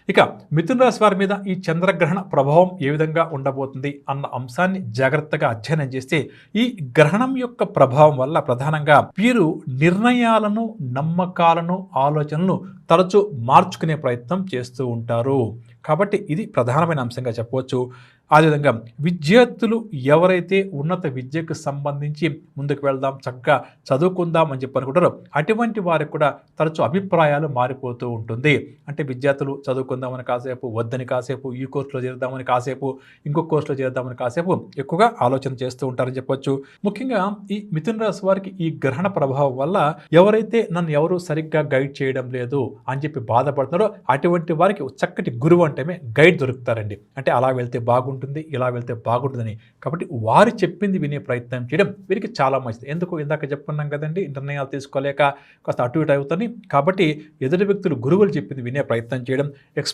ఇక మిథున రాశి వారి మీద ఈ చంద్రగ్రహణ ప్రభావం ఏ విధంగా ఉండబోతుంది అన్న అంశాన్ని జాగ్రత్తగా అధ్యయనం చేస్తే, ఈ గ్రహణం యొక్క ప్రభావం వల్ల ప్రధానంగా వీరు నిర్ణయాలను, నమ్మకాలను, ఆలోచనలను తరచూ మార్చుకునే ప్రయత్నం చేస్తూ ఉంటారు. కాబట్టి ఇది ప్రధానమైన అంశంగా చెప్పవచ్చు. అదేవిధంగా విద్యార్థులు ఎవరైతే ఉన్నత విద్యకు సంబంధించి ముందుకు వెళ్దాం, చక్కగా చదువుకుందాం అని చెప్పి అనుకుంటారో అటువంటి వారికి కూడా తరచూ అభిప్రాయాలు మారిపోతూ ఉంటుంది. అంటే విద్యార్థులు చదువుకుందామని కాసేపు, వద్దని కాసేపు, ఈ కోర్సులో చేద్దామని కాసేపు, ఇంకొక కోర్సులో చేద్దామని కాసేపు ఎక్కువగా ఆలోచన చేస్తూ ఉంటారని చెప్పొచ్చు. ముఖ్యంగా ఈ మిథున రాశి వారికి ఈ గ్రహణ ప్రభావం వల్ల ఎవరైతే నన్ను ఎవరు సరిగ్గా గైడ్ చేయడం లేదు అని చెప్పి బాధపడుతున్నారో అటువంటి వారికి చక్కటి గురువు అంటే గైడ్ దొరుకుతారండి. అంటే అలా వెళ్తే బాగుంటుంది, ఇలా వెళ్తే బాగుంటుందని. కాబట్టి వారు చెప్పింది వినే ప్రయత్నం చేయడం వీరికి చాలా మంచిది. ఎందుకు ఇందాక చెప్పుకున్నాం కదండి, నిర్ణయాలు తీసుకోలేక కాస్త అటు ఇటు అవుతుంది. కాబట్టి ఎదుటి వ్యక్తులు గురువులు చెప్పింది వినే ప్రయత్నం చేయడం,